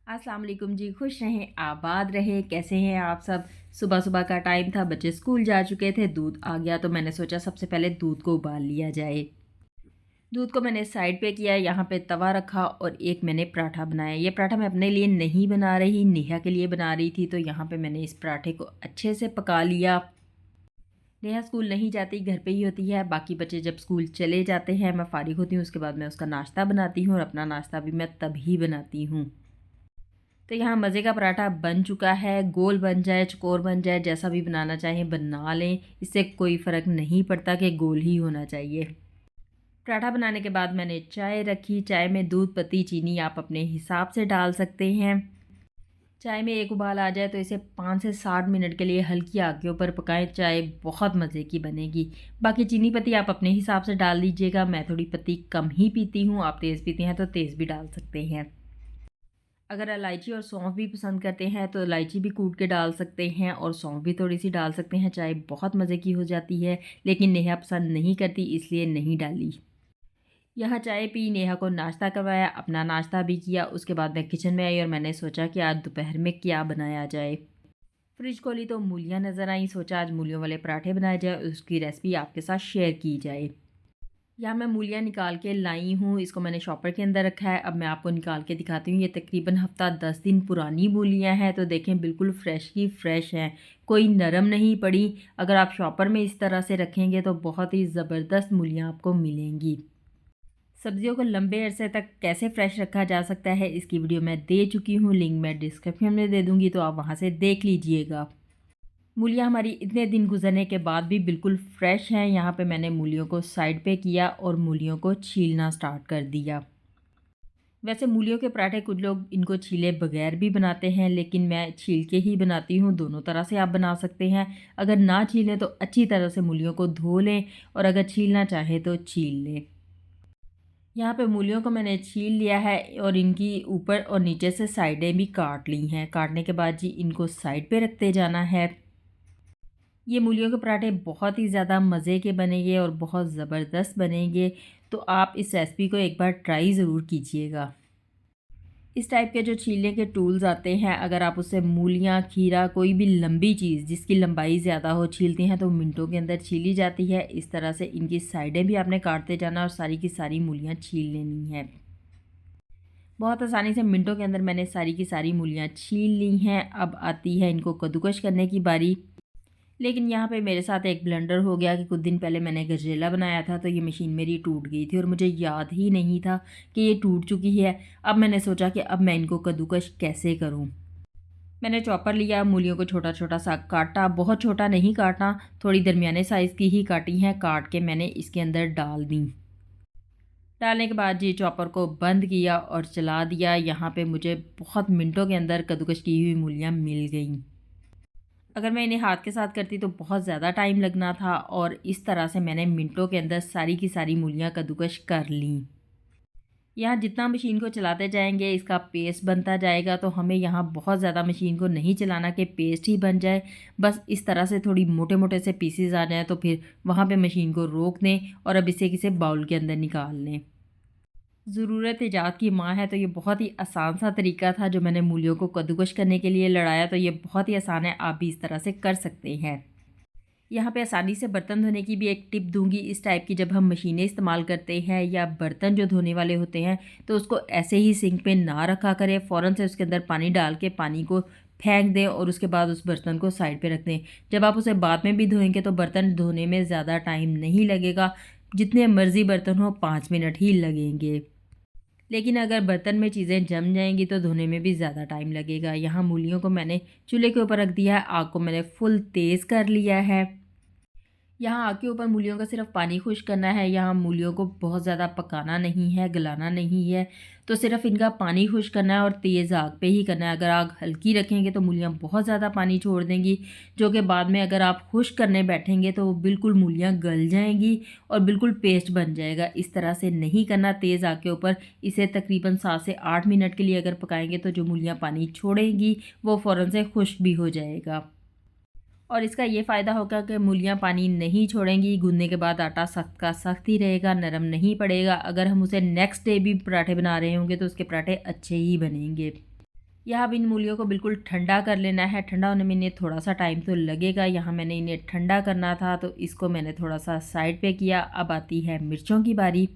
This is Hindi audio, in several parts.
अस्सलाम वालेकुम जी। खुश रहें, आबाद रहें। कैसे हैं आप सब? सुबह सुबह का टाइम था, बच्चे स्कूल जा चुके थे, दूध आ गया तो मैंने सोचा सबसे पहले दूध को उबाल लिया जाए। दूध को मैंने साइड पे किया, यहाँ पे तवा रखा और एक मैंने पराठा बनाया। ये पराठा मैं अपने लिए नहीं बना रही, नेहा के लिए बना रही थी। तो यहाँ पे मैंने इस पराठे को अच्छे से पका लिया। नेहा स्कूल नहीं जाती, घर पे ही होती है। बाकी बच्चे जब स्कूल चले जाते हैं, मैं फ़ारिग होती हूँ, उसके बाद मैं उसका नाश्ता बनाती हूँ और अपना नाश्ता भी मैं तभी बनाती हूँ। तो यहाँ मज़े का पराठा बन चुका है। गोल बन जाए, चौकोर बन जाए, जैसा भी बनाना चाहें बना लें, इससे कोई फ़र्क नहीं पड़ता कि गोल ही होना चाहिए। पराठा बनाने के बाद मैंने चाय रखी। चाय में दूध, पत्ती, चीनी आप अपने हिसाब से डाल सकते हैं। चाय में एक उबाल आ जाए तो इसे 5 से 7 मिनट के लिए हल्की आग के ऊपर पकाएं। चाय बहुत मज़े की बनेगी। बाकी चीनी पत्ती आप अपने हिसाब से डाल लीजिएगा। मैं थोड़ी पत्ती कम ही पीती हूँ, आप तेज़ पीती हैं तो तेज़ भी डाल सकते हैं। अगर इलायची और सौंफ भी पसंद करते हैं तो इलायची भी कूट के डाल सकते हैं और सौंफ भी थोड़ी सी डाल सकते हैं। चाय बहुत मज़े की हो जाती है, लेकिन नेहा पसंद नहीं करती इसलिए नहीं डाली। यहाँ चाय पी, नेहा को नाश्ता करवाया, अपना नाश्ता भी किया। उसके बाद मैं किचन में आई और मैंने सोचा कि आज दोपहर में क्या बनाया जाए। फ्रिज खोली तो मूलियाँ नज़र आई। सोचा आज मूलियों वाले पराठे बनाए जाए, उसकी रेसिपी आपके साथ शेयर की जाए। यहाँ मैं मूलियाँ निकाल के लाई हूँ, इसको मैंने शॉपर के अंदर रखा है। अब मैं आपको निकाल के दिखाती हूँ। ये तकरीबन हफ़्ता 10 दिन पुरानी मूलियाँ हैं, तो देखें बिल्कुल फ़्रेश की फ़्रेश हैं, कोई नरम नहीं पड़ी। अगर आप शॉपर में इस तरह से रखेंगे तो बहुत ही ज़बरदस्त मूलियाँ आपको मिलेंगी। सब्जियों को लंबे अरसे तक कैसे फ़्रेश रखा जा सकता है, इसकी वीडियो मैं दे चुकी हूँ, लिंक मैं डिस्क्रिप्शन में दे दूँगी, तो आप वहाँ से देख लीजिएगा। मूलियाँ हमारी इतने दिन गुजरने के बाद भी बिल्कुल फ्रेश हैं। यहाँ पे मैंने मूलियों को साइड पे किया और मूलियों को छीलना स्टार्ट कर दिया। वैसे मूलियों के पराठे कुछ लोग इनको छीले बगैर भी बनाते हैं, लेकिन मैं छील के ही बनाती हूँ। दोनों तरह से आप बना सकते हैं। अगर ना छीलें तो अच्छी तरह से मूलियों को धो लें और अगर छीलना चाहें तो छील लें। यहाँ पे मूलियों को मैंने छील लिया है और इनकी ऊपर और नीचे से साइडें भी काट ली हैं। काटने के बाद जी इनको साइड पे रखते जाना है। ये मूलियों के पराठे बहुत ही ज़्यादा मज़े के बनेंगे और बहुत ज़बरदस्त बनेंगे, तो आप इस रेसिपी को एक बार ट्राई ज़रूर कीजिएगा। इस टाइप के जो छीलने के टूल्स आते हैं, अगर आप उससे मूलियाँ, खीरा, कोई भी लंबी चीज़ जिसकी लंबाई ज़्यादा हो छीलती हैं तो मिनटों के अंदर छीली जाती है। इस तरह से इनकी साइडें भी आपने काटते जाना और सारी की सारी मूलियाँ छील लेनी है। बहुत आसानी से मिनटों के अंदर मैंने सारी की सारी मूलियाँ छील ली हैं। अब आती है इनको कद्दूकश करने की बारी। लेकिन यहाँ पे मेरे साथ एक ब्लंडर हो गया कि कुछ दिन पहले मैंने गजरेला बनाया था, तो ये मशीन मेरी टूट गई थी और मुझे याद ही नहीं था कि ये टूट चुकी है। अब मैंने सोचा कि अब मैं इनको कद्दूकश कैसे करूँ। मैंने चॉपर लिया, मूलियों को छोटा छोटा सा काटा, बहुत छोटा नहीं काटा, थोड़ी दरमियाने साइज़ की ही काटी हैं। काट के मैंने इसके अंदर डाल दी। डालने के बाद जी चॉपर को बंद किया और चला दिया। यहाँ पे मुझे बहुत मिनटों के अंदर कद्दूकश की हुई मूलियाँ मिल गईं। अगर मैं इन्हें हाथ के साथ करती तो बहुत ज़्यादा टाइम लगना था और इस तरह से मैंने मिनटों के अंदर सारी की सारी मूलियाँ कद्दूकश कर लीं। यहाँ जितना मशीन को चलाते जाएंगे इसका पेस्ट बनता जाएगा, तो हमें यहाँ बहुत ज़्यादा मशीन को नहीं चलाना कि पेस्ट ही बन जाए। बस इस तरह से थोड़ी मोटे मोटे से पीसेस आ जाएँ तो फिर वहाँ पे मशीन को रोक दें और अब इसे किसी बाउल के अंदर निकाल लें। ज़रूरत ईजाद की माँ है, तो ये बहुत ही आसान सा तरीका था जो मैंने मूलियों को कद्दूकश करने के लिए लड़ाया, तो ये बहुत ही आसान है, आप भी इस तरह से कर सकते हैं। यहाँ पे आसानी से बर्तन धोने की भी एक टिप दूंगी। इस टाइप की जब हम मशीनें इस्तेमाल करते हैं या बर्तन जो धोने वाले होते हैं, तो उसको ऐसे ही सिंक पे ना रखा करें। फ़ौरन से उसके अंदर पानी डाल के पानी को फेंक दें और उसके बाद उस बर्तन को साइड पे रख दें। जब आप उसे बाद में भी धोएंगे तो बर्तन धोने में ज़्यादा टाइम नहीं लगेगा, जितने मर्ज़ी बर्तन हो 5 मिनट ही लगेंगे। लेकिन अगर बर्तन में चीज़ें जम जाएंगी तो धोने में भी ज़्यादा टाइम लगेगा। यहाँ मूलियों को मैंने चूल्हे के ऊपर रख दिया है, आग को मैंने फुल तेज़ कर लिया है। यहाँ आग के ऊपर मूलियों का सिर्फ पानी खुश करना है। यहाँ मूलियों को बहुत ज़्यादा पकाना नहीं है, गलाना नहीं है, तो सिर्फ इनका पानी खुश करना है और तेज़ आग पे ही करना है। अगर आग हल्की रखेंगे तो मूलियाँ बहुत ज़्यादा पानी छोड़ देंगी, जो कि बाद में अगर आप खुश करने बैठेंगे तो बिल्कुल मूलियाँ गल जाएंगी और बिल्कुल पेस्ट बन जाएगा। इस तरह से नहीं करना तेज़ आग के ऊपर। इसे तकरीबन 7 से 8 मिनट के लिए अगर पकाएंगे तो जो मूलियाँ पानी छोड़ेंगी वो फ़ौरन से खुश्क भी हो जाएगा। और इसका ये फ़ायदा होगा कि मूलियाँ पानी नहीं छोड़ेंगी। गूँदने के बाद आटा सख्त का सख्त ही रहेगा, नरम नहीं पड़ेगा। अगर हम उसे नेक्स्ट डे भी पराठे बना रहे होंगे तो उसके पराठे अच्छे ही बनेंगे। यहाँ अब इन मूलियों को बिल्कुल ठंडा कर लेना है। ठंडा होने में इन्हें थोड़ा सा टाइम तो लगेगा। यहाँ मैंने इन्हें ठंडा करना था तो इसको मैंने थोड़ा सा साइड पे किया। अब आती है मिर्चों की बारी।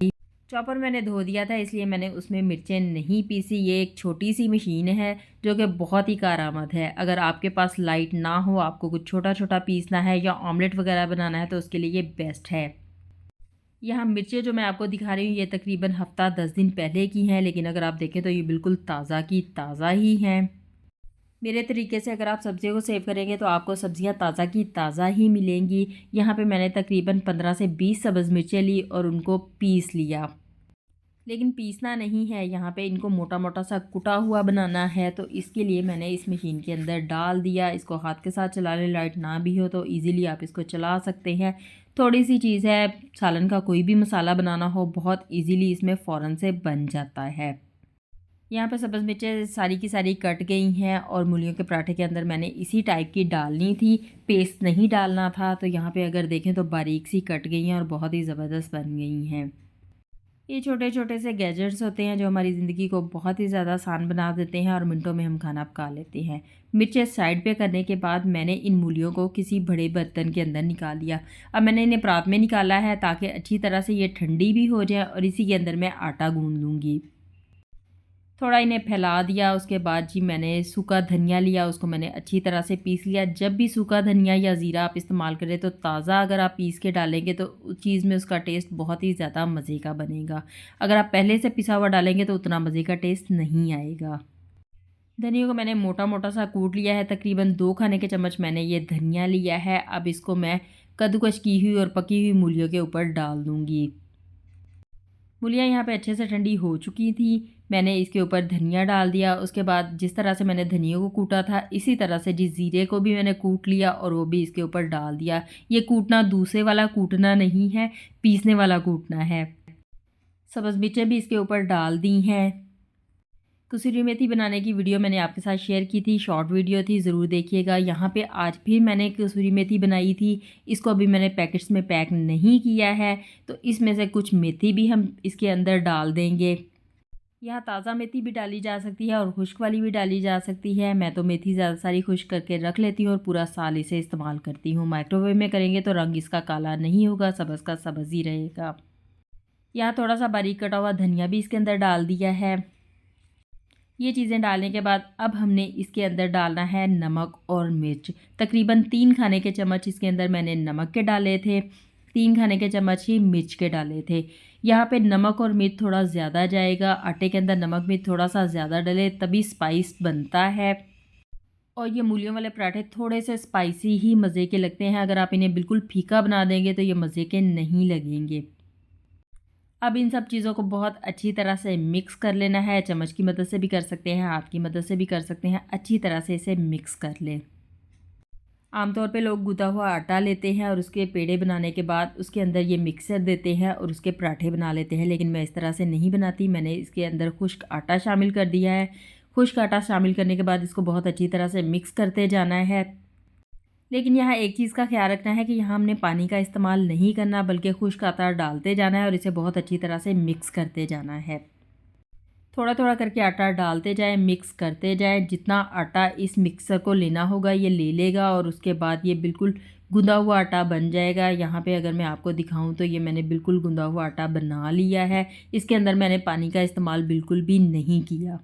चॉपर मैंने धो दिया था इसलिए मैंने उसमें मिर्चें नहीं पीसी। ये एक छोटी सी मशीन है जो कि बहुत ही कारआमद है। अगर आपके पास लाइट ना हो, आपको कुछ छोटा छोटा पीसना है या ऑमलेट वगैरह बनाना है तो उसके लिए ये बेस्ट है। यहाँ मिर्चें जो मैं आपको दिखा रही हूँ ये तकरीबन हफ्ता 10 दिन पहले की हैं, लेकिन अगर आप देखें तो ये बिल्कुल ताज़ा की ताज़ा ही हैं। मेरे तरीके से अगर आप सब्जियों को सेव करेंगे तो आपको सब्जियां ताज़ा की ताज़ा ही मिलेंगी। यहाँ पे मैंने तकरीबन 15 से 20 सब्ज़ मिर्चें ली और उनको पीस लिया। लेकिन पीसना नहीं है, यहाँ पे इनको मोटा मोटा सा कुटा हुआ बनाना है। तो इसके लिए मैंने इस मशीन के अंदर डाल दिया। इसको हाथ के साथ चला लें, लाइट ना भी हो तो इजीली आप इसको चला सकते हैं। थोड़ी सी चीज़ है, सालन का कोई भी मसाला बनाना हो बहुत इजीली इसमें फ़ौरन से बन जाता है। यहाँ पर सब्ज़ मिर्चें सारी की सारी कट गई हैं और मूलियों के पराठे के अंदर मैंने इसी टाइप की डालनी थी, पेस्ट नहीं डालना था। तो यहाँ पे अगर देखें तो बारीक सी कट गई हैं और बहुत ही ज़बरदस्त बन गई हैं। ये छोटे छोटे से गैजेट्स होते हैं जो हमारी ज़िंदगी को बहुत ही ज़्यादा आसान बना देते हैं और मिनटों में हम खाना पका लेते हैं। मिर्चें साइड पे करने के बाद मैंने इन मूलियों को किसी बड़े बर्तन के अंदर निकाल लिया। अब मैंने इन्हें परात में निकाला है ताकि अच्छी तरह से ये ठंडी भी हो जाए और इसी के अंदर मैं आटा गूंद लूँगी। थोड़ा इन्हें फैला दिया। उसके बाद जी मैंने सूखा धनिया लिया, उसको मैंने अच्छी तरह से पीस लिया। जब भी सूखा धनिया या ज़ीरा आप इस्तेमाल करें तो ताज़ा अगर आप पीस के डालेंगे तो उस चीज़ में उसका टेस्ट बहुत ही ज़्यादा मज़े का बनेगा। अगर आप पहले से पिसा हुआ डालेंगे तो उतना मज़े का टेस्ट नहीं आएगा। धनिया को मैंने मोटा मोटा सा कूट लिया है। तकरीबन 2 खाने के चम्मच मैंने ये धनिया लिया है। अब इसको मैं कद्दूकस की हुई और पकी हुई मूलियों के ऊपर डाल दूँगी। मूलियाँ यहाँ पे अच्छे से ठंडी हो चुकी थी। मैंने इसके ऊपर धनिया डाल दिया। उसके बाद जिस तरह से मैंने धनिया को कूटा था इसी तरह से जी ज़ीरे को भी मैंने कूट लिया और वो भी इसके ऊपर डाल दिया। ये कूटना दूसरे वाला कूटना नहीं है, पीसने वाला कूटना है। सब्ज़ मिर्चें भी इसके ऊपर डाल दी हैं। कसूरी मेथी बनाने की वीडियो मैंने आपके साथ शेयर की थी, शॉर्ट वीडियो थी, ज़रूर देखिएगा। यहाँ पे आज फिर मैंने कसूरी मेथी बनाई थी। इसको अभी मैंने पैकेट्स में पैक नहीं किया है तो इसमें से कुछ मेथी भी हम इसके अंदर डाल देंगे। यहाँ ताज़ा मेथी भी डाली जा सकती है और खुश्क वाली भी डाली जा सकती है। मैं तो मेथी ज़्यादा सारी खुश्क करके रख लेती हूँ और पूरा साल इसे इस्तेमाल करती हूँ। माइक्रोवेव में करेंगे तो रंग इसका काला नहीं होगा, सब्ज़ का सब्ज़ ही रहेगा। यहाँ थोड़ा सा बारीक कटा हुआ धनिया भी इसके अंदर डाल दिया है। ये चीज़ें डालने के बाद अब हमने इसके अंदर डालना है नमक और मिर्च। तकरीबन 3 खाने के चम्मच इसके अंदर मैंने नमक के डाले थे, 3 खाने के चम्मच ही मिर्च के डाले थे। यहाँ पे नमक और मिर्च थोड़ा ज़्यादा जाएगा। आटे के अंदर नमक मिर्च थोड़ा सा ज़्यादा डले तभी स्पाइस बनता है। और ये मूलियों वाले पराठे थोड़े से स्पाइसी ही मज़े के लगते हैं। अगर आप इन्हें बिल्कुल फीका बना देंगे तो ये मज़े के नहीं लगेंगे। अब इन सब चीज़ों को बहुत अच्छी तरह से मिक्स कर लेना है। चम्मच की मदद से भी कर सकते हैं, हाथ की मदद से भी कर सकते हैं। अच्छी तरह से इसे मिक्स कर लें। आमतौर पे लोग गूँथा हुआ आटा लेते हैं और उसके पेड़े बनाने के बाद उसके अंदर ये मिक्सर देते हैं और उसके पराठे बना लेते हैं, लेकिन मैं इस तरह से नहीं बनाती। मैंने इसके अंदर खुश्क आटा शामिल कर दिया है। खुश्क आटा शामिल करने के बाद इसको बहुत अच्छी तरह से मिक्स करते जाना है। लेकिन यहाँ एक चीज़ का ख्याल रखना है कि यहाँ हमने पानी का इस्तेमाल नहीं करना, बल्कि खुश्क आटा डालते जाना है और इसे बहुत अच्छी तरह से मिक्स करते जाना है। थोड़ा थोड़ा करके आटा डालते जाएं, मिक्स करते जाएं। जितना आटा इस मिक्सर को लेना होगा ये ले लेगा और उसके बाद ये बिल्कुल गूंदा हुआ आटा बन जाएगा। यहाँ पे अगर मैं आपको दिखाऊं तो ये मैंने बिल्कुल गूंदा हुआ आटा बना लिया है। इसके अंदर मैंने पानी का इस्तेमाल बिल्कुल भी नहीं किया।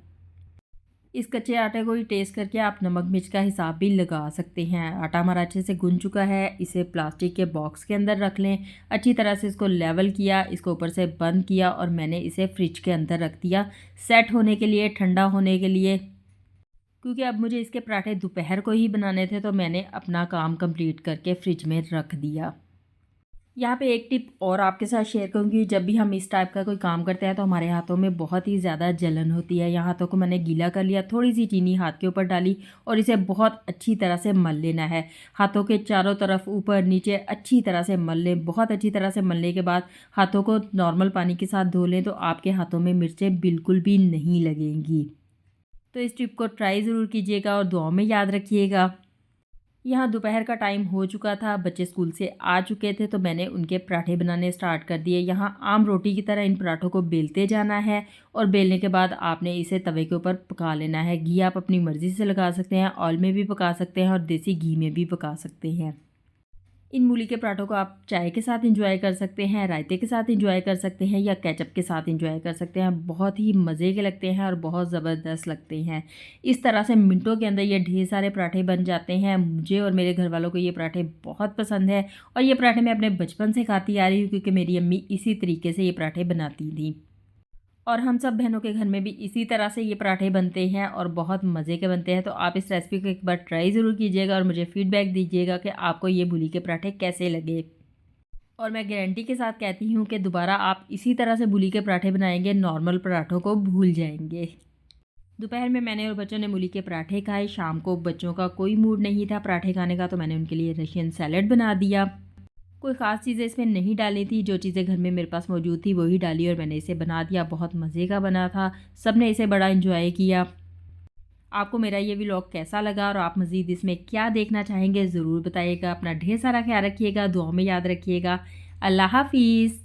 इस कच्चे आटे को ही टेस्ट करके आप नमक मिर्च का हिसाब भी लगा सकते हैं। आटा हमारा अच्छे से गुंज चुका है। इसे प्लास्टिक के बॉक्स के अंदर रख लें। अच्छी तरह से इसको लेवल किया, इसको ऊपर से बंद किया और मैंने इसे फ्रिज के अंदर रख दिया सेट होने के लिए, ठंडा होने के लिए। क्योंकि अब मुझे इसके पराठे दोपहर को ही बनाने थे तो मैंने अपना काम कंप्लीट करके फ्रिज में रख दिया। यहाँ पे एक टिप और आपके साथ शेयर करूँगी। जब भी हम इस टाइप का कोई काम करते हैं तो हमारे हाथों में बहुत ही ज़्यादा जलन होती है। यहाँ हाथों को मैंने गीला कर लिया, थोड़ी सी चीनी हाथ के ऊपर डाली और इसे बहुत अच्छी तरह से मल लेना है। हाथों के चारों तरफ ऊपर नीचे अच्छी तरह से मल लें। बहुत अच्छी तरह से मलने के बाद हाथों को नॉर्मल पानी के साथ धो लें तो आपके हाथों में मिर्चें बिल्कुल भी नहीं लगेंगी। तो इस टिप को ट्राई ज़रूर कीजिएगा और दुआओं में याद रखिएगा। यहाँ दोपहर का टाइम हो चुका था, बच्चे स्कूल से आ चुके थे, तो मैंने उनके पराठे बनाने स्टार्ट कर दिए। यहाँ आम रोटी की तरह इन पराठों को बेलते जाना है और बेलने के बाद आपने इसे तवे के ऊपर पका लेना है। घी आप अपनी मर्ज़ी से लगा सकते हैं, ऑयल में भी पका सकते हैं और देसी घी में भी पका सकते हैं। इन मूली के पराठों को आप चाय के साथ एंजॉय कर सकते हैं, रायते के साथ एंजॉय कर सकते हैं या केचप के साथ एंजॉय कर सकते हैं। बहुत ही मज़े के लगते हैं और बहुत ज़बरदस्त लगते हैं। इस तरह से मिनटों के अंदर ये ढेर सारे पराठे बन जाते हैं। मुझे और मेरे घर वालों को ये पराठे बहुत पसंद है और ये पराठे मैं अपने बचपन से खाती आ रही हूँ, क्योंकि मेरी अम्मी इसी तरीके से ये पराठे बनाती थी। और हम सब बहनों के घर में भी इसी तरह से ये पराठे बनते हैं और बहुत मज़े के बनते हैं। तो आप इस रेसिपी को एक बार ट्राई ज़रूर कीजिएगा और मुझे फ़ीडबैक दीजिएगा कि आपको ये मूली के पराठे कैसे लगे। और मैं गारंटी के साथ कहती हूँ कि दोबारा आप इसी तरह से मूली के पराठे बनाएंगे, नॉर्मल पराठों को भूल जाएंगे। दोपहर में मैंने और बच्चों ने मूली के पराठे खाए। शाम को बच्चों का कोई मूड नहीं था पराठे खाने का, तो मैंने उनके लिए रशियन सैलेड बना दिया। कोई ख़ास चीज़ें इसमें नहीं डाली थी, जो चीज़ें घर में मेरे पास मौजूद थी वही डाली और मैंने इसे बना दिया। बहुत मज़े का बना था, सब ने इसे बड़ा एंजॉय किया। आपको मेरा ये व्लॉग कैसा लगा और आप मज़ीद इसमें क्या देखना चाहेंगे ज़रूर बताइएगा। अपना ढेर सारा ख्याल रखिएगा, दुआ में याद रखिएगा। अल्लाह हाफ़िज़।